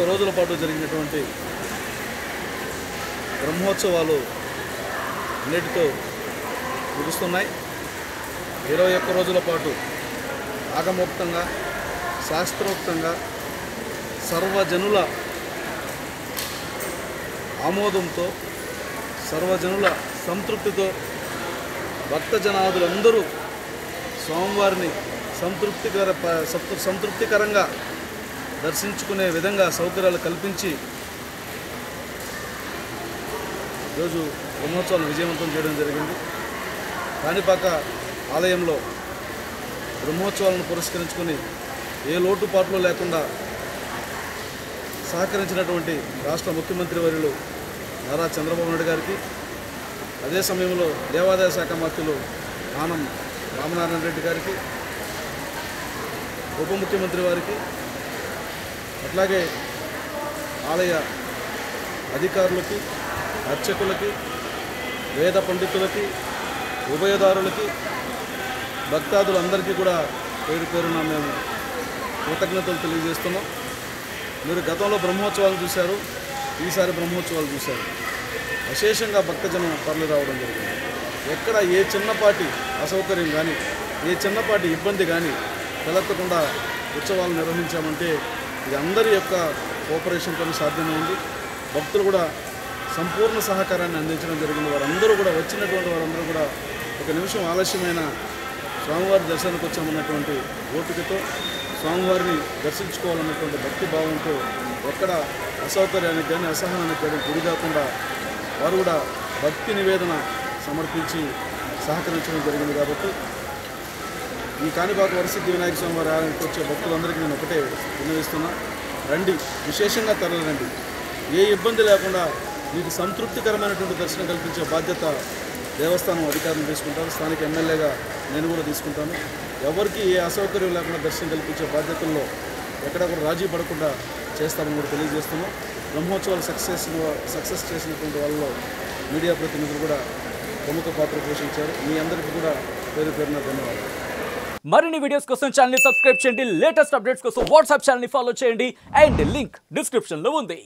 రోజుల పాటు జరిగినటువంటి బ్రహ్మోత్సవాలు నేటితో ముగుస్తున్నాయి. 21 రోజుల పాటు ఆగమోక్తంగా శాస్త్రోక్తంగా సర్వజనుల ఆమోదంతో సర్వజనుల సంతృప్తితో భక్తజనాదులందరూ స్వామివారిని సంతృప్తికరంగా దర్శించుకునే విధంగా సౌకర్యాలు కల్పించి ఈరోజు బ్రహ్మోత్సవాలు విజయవంతం చేయడం జరిగింది. కాణిపాక ఆలయంలో బ్రహ్మోత్సవాలను పురస్కరించుకొని ఏ లోటుపాట్లు లేకుండా సహకరించినటువంటి రాష్ట్ర ముఖ్యమంత్రి వర్యులు నారా చంద్రబాబు నాయుడు గారికి, అదే సమయంలో దేవాదాయ శాఖ మంత్రులు ఆనం రామనారాయణ రెడ్డి గారికి, ఉప ముఖ్యమంత్రి వారికి, అట్లాగే ఆలయ అధికారులకి, అర్చకులకి, వేద పండితులకి, ఉభయదారులకి, భక్తాదులందరికీ కూడా పేరు పేరున మేము కృతజ్ఞతలు తెలియజేస్తున్నాం. మీరు గతంలో బ్రహ్మోత్సవాలు చూశారు, ఈసారి బ్రహ్మోత్సవాలు చూశారు. విశేషంగా భక్తజనం తరలి రావడం జరిగింది. ఎక్కడ ఏ చిన్నపాటి అసౌకర్యం కానీ ఏ చిన్నపాటి ఇబ్బంది కానీ తలెత్తకుండా ఉత్సవాలు నిర్వహించామంటే ఇది అందరి యొక్క కోఆపరేషన్తో సాధ్యమైంది. భక్తులు కూడా సంపూర్ణ సహకారాన్ని అందించడం జరిగింది. వారందరూ కూడా వచ్చినటువంటి వారందరూ కూడా ఒక నిమిషం ఆలస్యమైన స్వామివారి దర్శనానికి వచ్చామన్నటువంటి ఓపికతో స్వామివారిని దర్శించుకోవాలన్నటువంటి భక్తి భావంతో ఎక్కడ అసౌకర్యానికి కానీ అసహనానికి కానీ గురి కాకుండా వారు కూడా భక్తి నివేదన సమర్పించి సహకరించడం జరిగింది. కాబట్టి ఈ కాణిపాక వరసిద్ధి వినాయక స్వామి వారి ఆలయానికి వచ్చే భక్తులందరికీ నేను ఒకటే విన్నవిస్తున్నా, రండి, విశేషంగా తరలిరండి. ఏ ఇబ్బంది లేకుండా మీకు సంతృప్తికరమైనటువంటి దర్శనం కల్పించే బాధ్యత దేవస్థానం అధికారులు తీసుకుంటారు. స్థానిక ఎమ్మెల్యేగా నేను కూడా తీసుకుంటాను. ఎవరికి ఏ అసౌకర్యం లేకుండా దర్శనం కల్పించే బాధ్యతల్లో ఎక్కడ కూడా రాజీ పడకుండా చేస్తామని కూడా తెలియజేస్తున్నాం. బ్రహ్మోత్సవాలు సక్సెస్ చేసినటువంటి వాళ్ళలో మీడియా ప్రతినిధులు కూడా ప్రముఖ పాత్ర పోషించారు. మీ అందరికీ కూడా పేరు పేరున ధన్యవాదాలు. మరిన్ని వీడియోస్ కోసం ఛానల్ ని సబ్స్క్రైబ్ చేయండి. లేటెస్ట్ అప్డేట్స్ కోసం వాట్సాప్ ఛానల్ ని ఫాలో చేయండి. అండ్ లింక్ డిస్క్రిప్షన్ లో ఉంది.